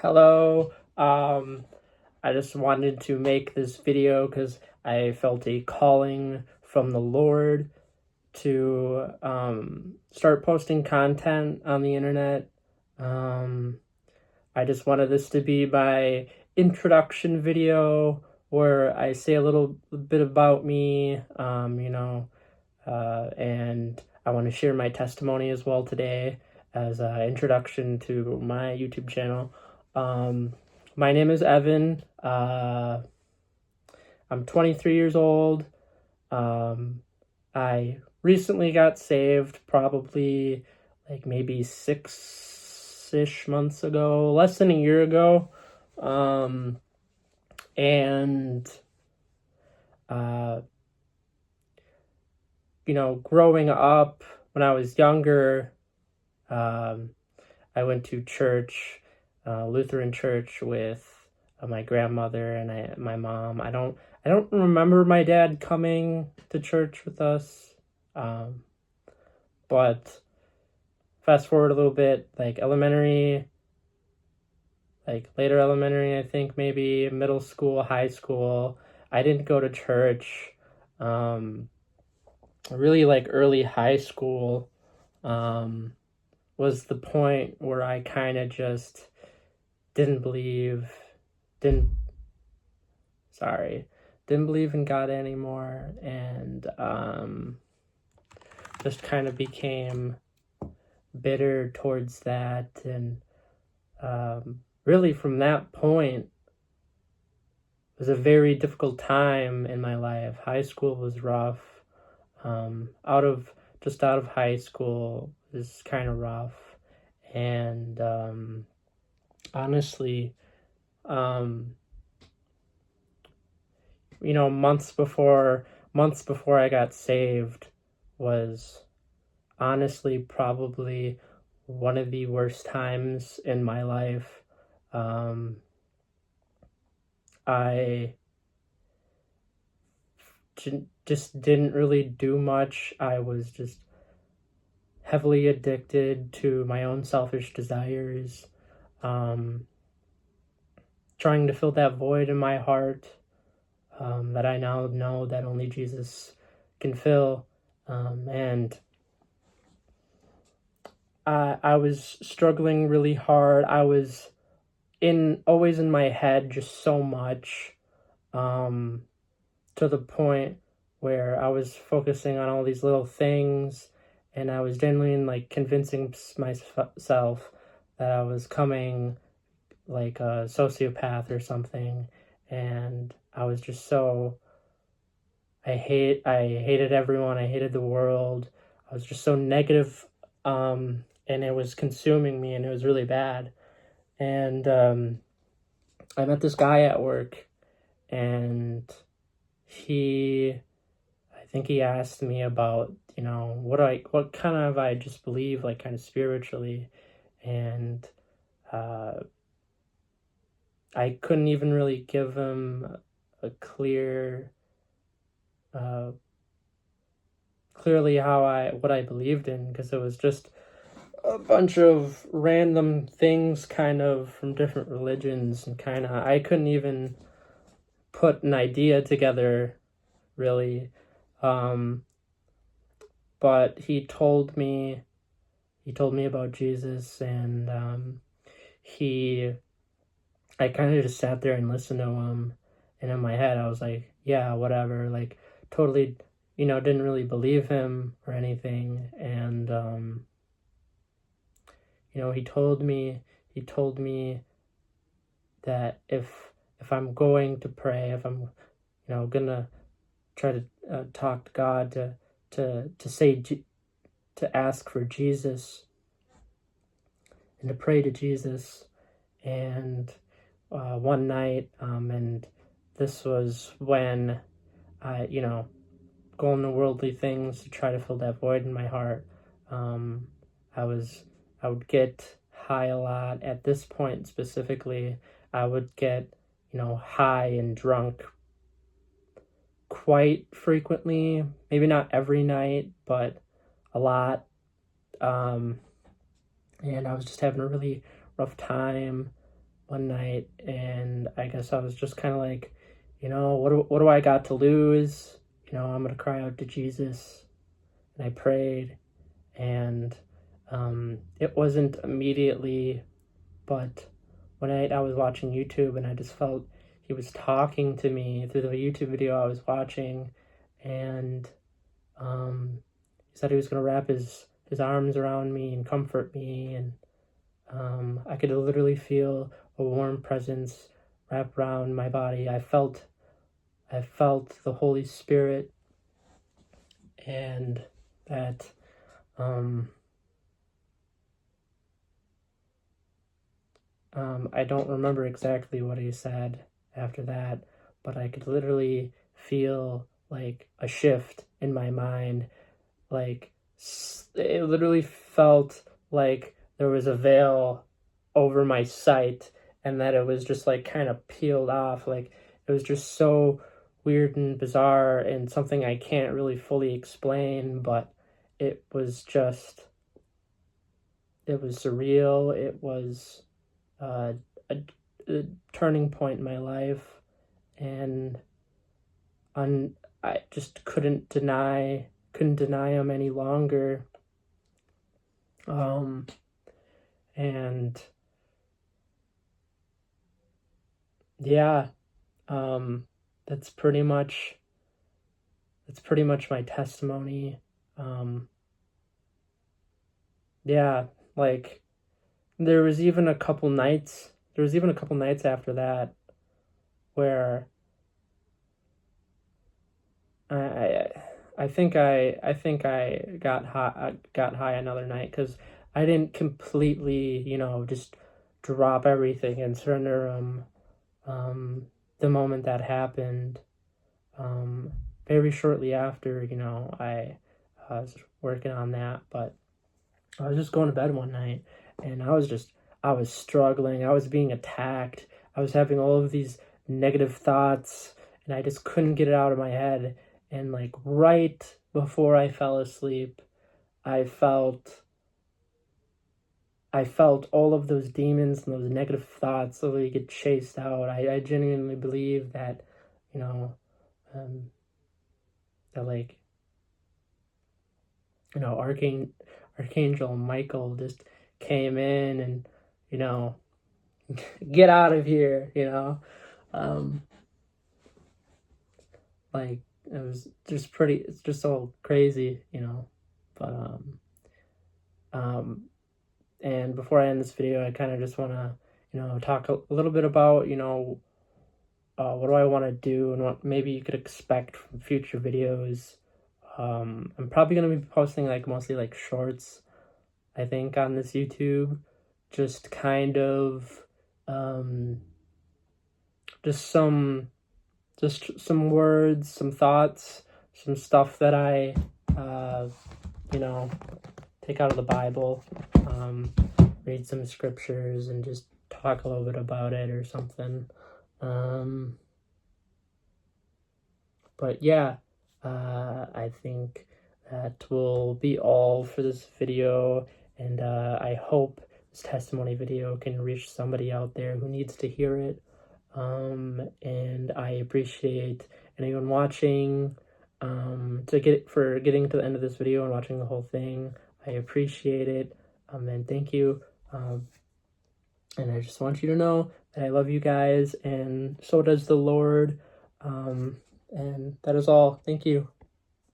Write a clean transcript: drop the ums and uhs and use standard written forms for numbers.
Hello. I just wanted to make this video because I felt a calling from the Lord to start posting content on the internet. I just wanted this to be my introduction video where I say a little bit about me, and I want to share my testimony as well today as an introduction to my YouTube channel. My name is Evan. I'm 23 years old. I recently got saved, probably like maybe 6-ish months ago, less than a year ago. Growing up when I was younger, I went to church, Lutheran church with my grandmother and my mom. I don't remember my dad coming to church with us, but fast forward a little bit, like later elementary, I think maybe middle school, high school, I didn't go to church. Really like early high school was the point where I kind of just didn't believe in God anymore, and just kind of became bitter towards that. And really from that point, it was a very difficult time in my life. High school was rough. Out of high school is kind of rough, and honestly, months before I got saved was honestly probably one of the worst times in my life. I just didn't really do much. I was just heavily addicted to my own selfish desires, trying to fill that void in my heart that I now know that only Jesus can fill. And I was struggling really hard. I was always in my head just so much, to the point where I was focusing on all these little things, and I was genuinely convincing myself that I was coming like a sociopath or something. And I was just so, I hated everyone. I hated the world. I was just so negative, and it was consuming me, and it was really bad. And I met this guy at work, and I think he asked me about, what kind of I just believe, like kind of spiritually. And I couldn't even really give him a clearly what I believed in, because it was just a bunch of random things kind of from different religions, and kind of I couldn't even put an idea together really. But he told me about Jesus, and I kind of just sat there and listened to him, and in my head I was like, yeah, whatever, like totally, didn't really believe him or anything. And he told me that if I'm going to pray, if I'm gonna try to talk to God, to ask for Jesus and to pray to Jesus. And one night, and this was when I, go into worldly things to try to fill that void in my heart. I would get high a lot. At this point specifically, I would get, high and drunk quite frequently. Maybe not every night, but a lot. And I was just having a really rough time one night, and I guess I was just kind of like, what do I got to lose? I'm gonna cry out to Jesus. And I prayed, and it wasn't immediately, but one night I was watching YouTube, and I just felt he was talking to me through the YouTube video I was watching, and he said he was gonna wrap his arms around me and comfort me, and I could literally feel a warm presence wrap around my body. I felt the Holy Spirit, and that I don't remember exactly what he said after that, but I could literally feel like a shift in my mind. Like, it literally felt like there was a veil over my sight, and that it was just like kind of peeled off. Like, it was just so weird and bizarre, and something I can't really fully explain, but it was surreal. It was a, a turning point in my life, and I just couldn't deny him any longer. And yeah, that's pretty much my testimony. Yeah, like there was even a couple nights after that where I think I got high another night, because I didn't completely, just drop everything and surrender the moment that happened. Very shortly after, I was working on that, but I was just going to bed one night, and I was struggling. I was being attacked. I was having all of these negative thoughts, and I just couldn't get it out of my head. And like right before I fell asleep, I felt all of those demons and those negative thoughts slowly get chased out. I genuinely believe that, that like, Archangel Michael just came in and, get out of here, like, it was just it's just all crazy, but, and before I end this video, I kind of just want to, talk a little bit about, what do I want to do, and what maybe you could expect from future videos. I'm probably going to be posting like mostly like shorts, I think, on this YouTube, just kind of, just some words, some thoughts, some stuff that I, take out of the Bible, read some scriptures and just talk a little bit about it or something. But yeah, I think that will be all for this video, and I hope this testimony video can reach somebody out there who needs to hear it. And I appreciate anyone watching, for getting to the end of this video and watching the whole thing. I appreciate it, and thank you. And I just want you to know that I love you guys, and so does the Lord. And that is all. Thank you.